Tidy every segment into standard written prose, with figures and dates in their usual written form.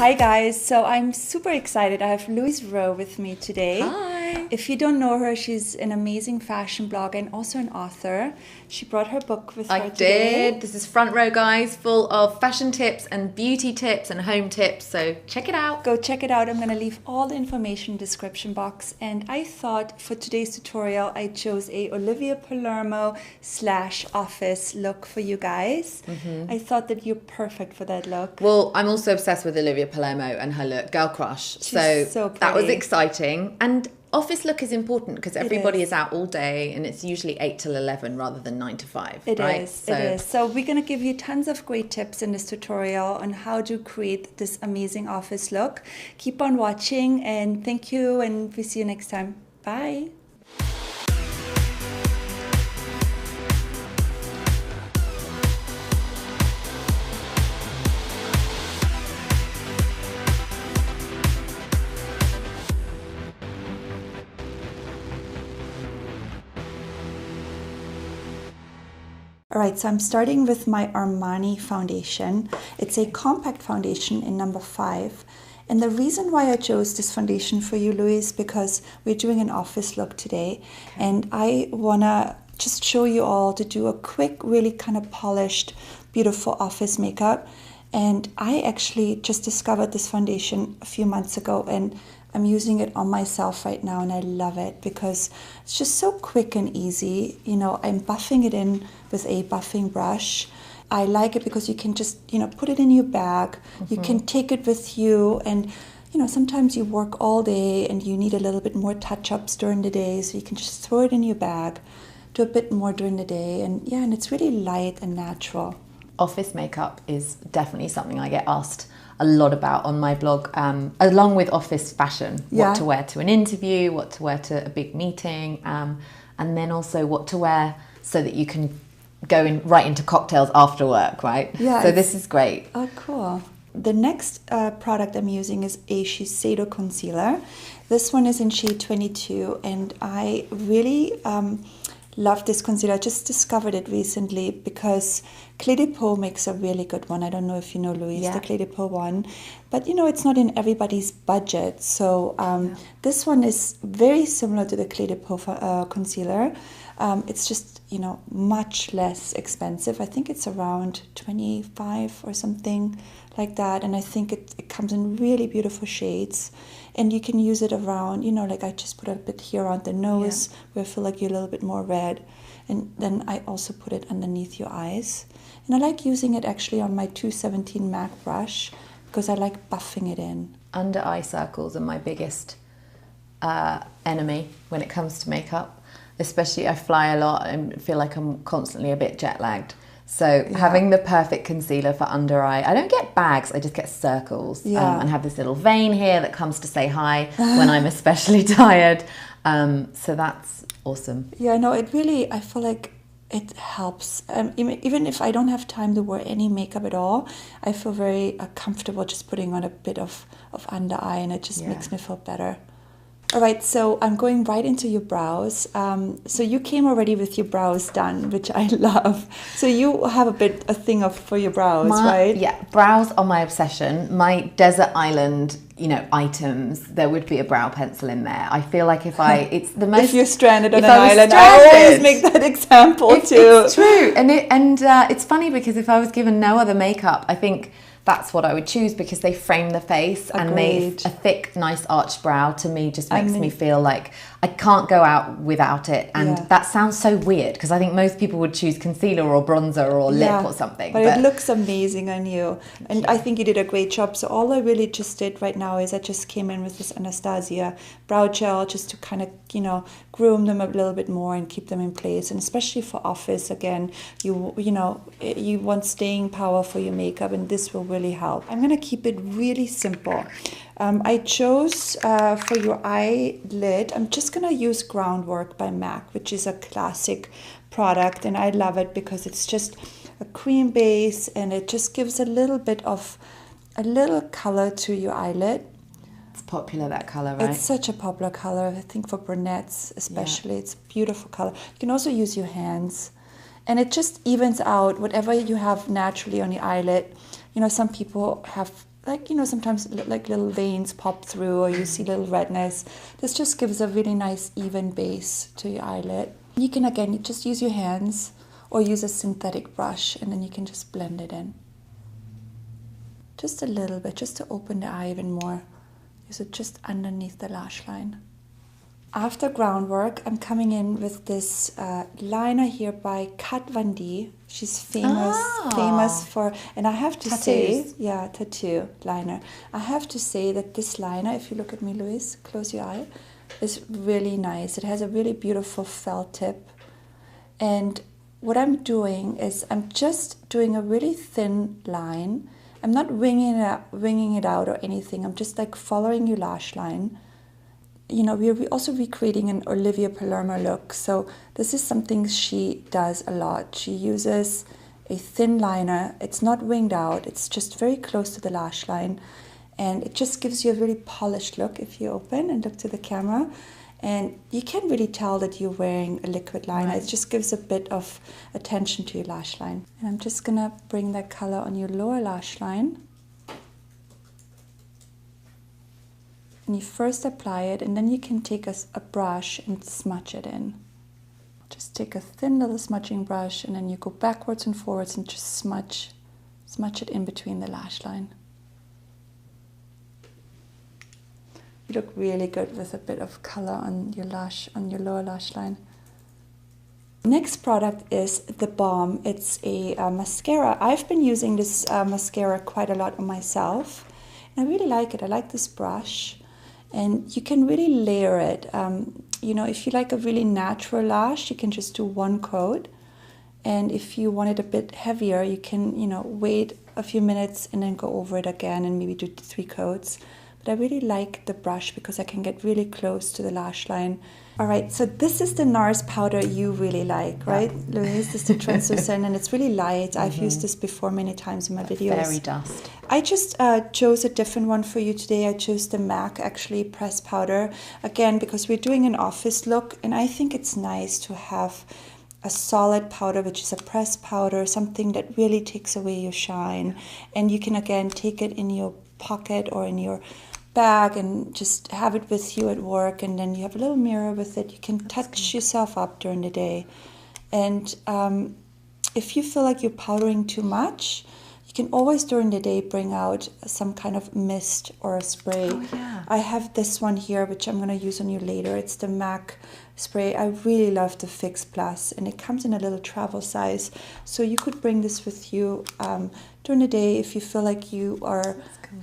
Hi guys, so I'm super excited. I have Louise Rowe with me today. Hi. If you don't know her, she's an amazing fashion blogger and also an author. She brought her book with her today. This is Front Row, guys, full of fashion tips and beauty tips and home tips, so check it out. Go check it out. I'm going to leave all the information in the description box. And I thought for today's tutorial, I chose a Olivia Palermo / office look for you guys. I thought that you're perfect for that look. Well, I'm also obsessed with Olivia Palermo and her look, girl crush. She's so that was pretty. exciting. And office look is important because everybody is out all day and it's usually 8 till 11 rather than 9 to 5. It is. So we're going to give you tons of great tips in this tutorial on how to create this amazing office look. Keep on watching and thank you, and we see you next time. Bye. Alright, so I'm starting with my Armani foundation. It's a compact foundation in number 5. And the reason why I chose this foundation for you, Louise, because we're doing an office look today. And I want to just show you all to do a quick, really kind of polished, beautiful office makeup. And I actually just discovered this foundation a few months ago, and I'm using it on myself right now, and I love it because it's just so quick and easy. You know, I'm buffing it in with a buffing brush. I like it because you can just, put it in your bag. You can take it with you, and, sometimes you work all day and you need a little bit more touch-ups during the day, so you can just throw it in your bag, do a bit more during the day, and it's really light and natural. Office makeup is definitely something I get asked a lot about on my blog, along with office fashion. What to wear to an interview, what to wear to a big meeting, and then also what to wear so that you can go right into cocktails after work, right? Yeah. So this is great. Oh, cool. The next product I'm using is a Shiseido concealer. This one is in shade 22, and I really love this concealer. I just discovered it recently because Clé de Peau makes a really good one. I don't know if you know, Louise, the Clé de Peau one. But, it's not in everybody's budget. So this one is very similar to the Clé de Peau concealer. It's just, much less expensive. I think it's around 25 or something like that. And I think it comes in really beautiful shades. And you can use it around, like I just put a bit here around the nose where I feel like you're a little bit more red. And then I also put it underneath your eyes. And I like using it actually on my 217 MAC brush because I like buffing it in. Under eye circles are my biggest enemy when it comes to makeup. Especially I fly a lot and feel like I'm constantly a bit jet lagged. So having the perfect concealer for under eye, I don't get bags, I just get circles. And have this little vein here that comes to say hi when I'm especially tired. So that's awesome. Yeah, no, it really, I feel like it helps. Even if I don't have time to wear any makeup at all, I feel very comfortable just putting on a bit of under eye, and it just makes me feel better. All right, so I'm going right into your brows. So you came already with your brows done, which I love. So you have a thing for your brows, right? Yeah, brows are my obsession. My desert island, items, there would be a brow pencil in there. I feel like it's the most... If you're stranded on an island, I always make that example too. It's true. And it's funny because if I was given no other makeup, I think that's what I would choose because they frame the face. Agreed. And make a thick, nice arched brow to me just makes me feel like I can't go out without it. And that sounds so weird because I think most people would choose concealer or bronzer or lip or something. But it looks amazing on you. And I think you did a great job. So all I really just did right now is I just came in with this Anastasia brow gel just to kind of, groom them a little bit more and keep them in place. And especially for office, again, you want staying power for your makeup, and this will really help. I'm going to keep it really simple. I chose for your eyelid, I'm just going to use Groundwork by MAC, which is a classic product, and I love it because it's just a cream base and it just gives a little color to your eyelid. It's popular, that color, right? It's such a popular color, I think for brunettes especially. It's a beautiful color. You can also use your hands, and it just evens out whatever you have naturally on your eyelid. Some people have like, you know, sometimes like little veins pop through or you see little redness. This just gives a really nice even base to your eyelid. You can, again, you just use your hands or use a synthetic brush, and then you can just blend it in. Just a little bit, just to open the eye even more. Use it just underneath the lash line. After groundwork, I'm coming in with this liner here by Kat Von D. She's famous for, and I have to say, yeah, tattoo liner. I have to say that this liner, if you look at me, Louise, close your eye, is really nice. It has a really beautiful felt tip. And what I'm doing is I'm just doing a really thin line. I'm not winging it out or anything. I'm just like following your lash line. You know, we're also recreating an Olivia Palermo look. So this is something she does a lot. She uses a thin liner. It's not winged out. It's just very close to the lash line. And it just gives you a really polished look if you open and look to the camera. And you can't really tell that you're wearing a liquid liner. Right. It just gives a bit of attention to your lash line. And I'm just gonna bring that color on your lower lash line. And you first apply it, and then you can take a brush and smudge it in. Just take a thin little smudging brush, and then you go backwards and forwards and just smudge it in between the lash line. You look really good with a bit of color on your lower lash line. Next product is the Balm. It's a mascara. I've been using this mascara quite a lot on myself, and I really like it. I like this brush, and you can really layer it. You know, if you like a really natural lash, you can just do one coat, and if you want it a bit heavier, you can, you know, wait a few minutes and then go over it again and maybe do 3 coats. But I really like the brush because I can get really close to the lash line. All right, so this is the NARS powder you really like, right, Louise? This is the translucent, and it's really light. I've used this before many times in my videos. Fairy dust. I just chose a different one for you today. I chose the MAC, actually, pressed powder. Again, because we're doing an office look, and I think it's nice to have a solid powder, which is a pressed powder, something that really takes away your shine. And you can, again, take it in your pocket or in your bag and just have it with you at work, and then you have a little mirror with it. You can touch yourself up during the day. And if you feel like you're powdering too much, you can always during the day bring out some kind of mist or a spray. Oh, yeah. I have this one here, which I'm going to use on you later. It's the MAC spray. I really love the Fix Plus, and it comes in a little travel size. So you could bring this with you during the day if you feel like you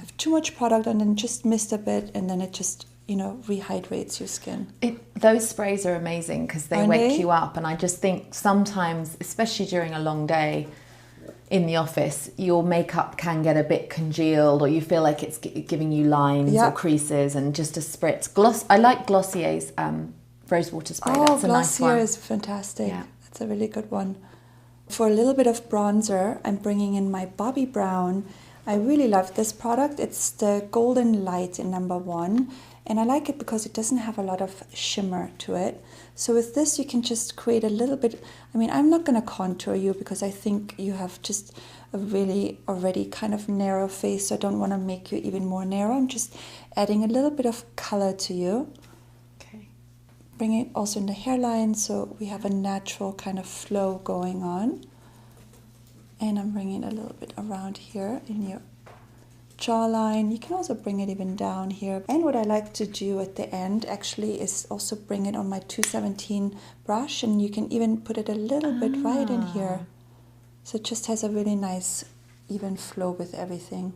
have too much product and then just mist a bit, and then it just, you know, rehydrates your skin. Those sprays are amazing because they wake you up, and I just think sometimes, especially during a long day in the office, your makeup can get a bit congealed, or you feel like it's giving you lines or creases, and just a spritz. I like Glossier's rosewater spray. That's a nice one. Glossier is fantastic. Yeah. That's a really good one. For a little bit of bronzer, I'm bringing in my Bobbi Brown. I really love this product. It's the Golden Light in #1, and I like it because it doesn't have a lot of shimmer to it. So with this, you can just create a little bit. I mean, I'm not going to contour you because I think you have just a really already kind of narrow face, so I don't want to make you even more narrow. I'm just adding a little bit of color to you. Okay. Bring it also in the hairline, so we have a natural kind of flow going on. And I'm bringing it a little bit around here in your jawline. You can also bring it even down here. And what I like to do at the end actually is also bring it on my 217 brush, and you can even put it a little bit right in here. So it just has a really nice even flow with everything.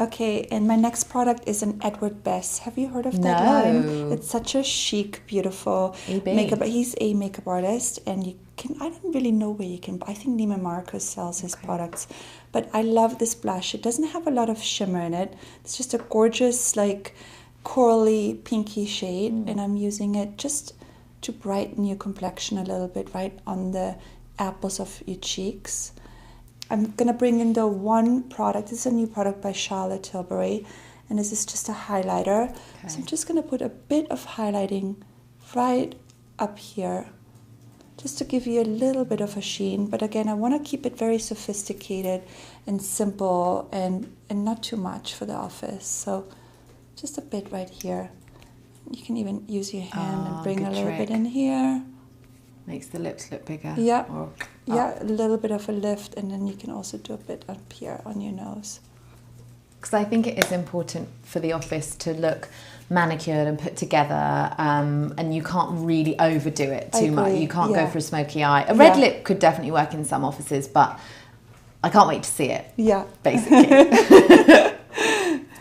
Okay, and my next product is an Edward Bess. Have you heard of that line? It's such a chic, beautiful makeup. He's a makeup artist, and you can, I don't really know where you can, I think Neiman Marcus sells his products. But I love this blush. It doesn't have a lot of shimmer in it. It's just a gorgeous, like, corally, pinky shade, and I'm using it just to brighten your complexion a little bit, right on the apples of your cheeks. I'm going to bring in the one product. This is a new product by Charlotte Tilbury, and this is just a highlighter. Okay. So I'm just going to put a bit of highlighting right up here, just to give you a little bit of a sheen. But again, I want to keep it very sophisticated and simple and not too much for the office. So just a bit right here. You can even use your hand and bring a little bit in here. Makes the lips look bigger. Yeah, yeah, a little bit of a lift, and then you can also do a bit up here on your nose. Because I think it is important for the office to look manicured and put together, and you can't really overdo it too much. You can't go for a smoky eye. A red lip could definitely work in some offices, but I can't wait to see it. Yeah. Basically.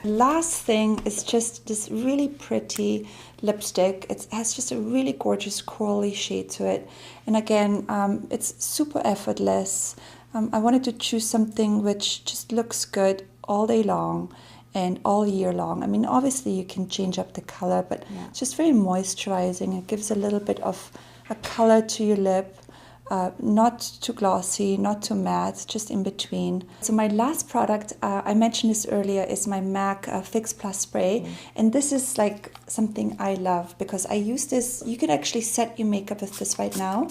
Last thing is just this really pretty lipstick. It has just a really gorgeous corally shade to it. And again, it's super effortless. I wanted to choose something which just looks good all day long and all year long. I mean, obviously you can change up the color, but it's just very moisturizing. It gives a little bit of a color to your lip. Not too glossy, not too matte, just in between. So my last product, I mentioned this earlier, is my MAC Fix Plus Spray. And this is like something I love because I use this. You could actually set your makeup with this right now,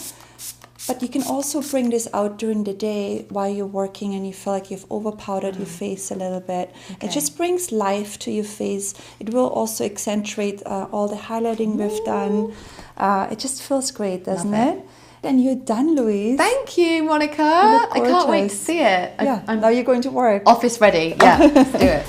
but you can also bring this out during the day while you're working and you feel like you've overpowdered your face a little bit. It just brings life to your face. It will also accentuate all the highlighting we've done. It just feels great, doesn't it? And you're done, Louise. Thank you, Monica. I can't wait to see it. Now you're going to work. Office ready. Yeah, let's do it.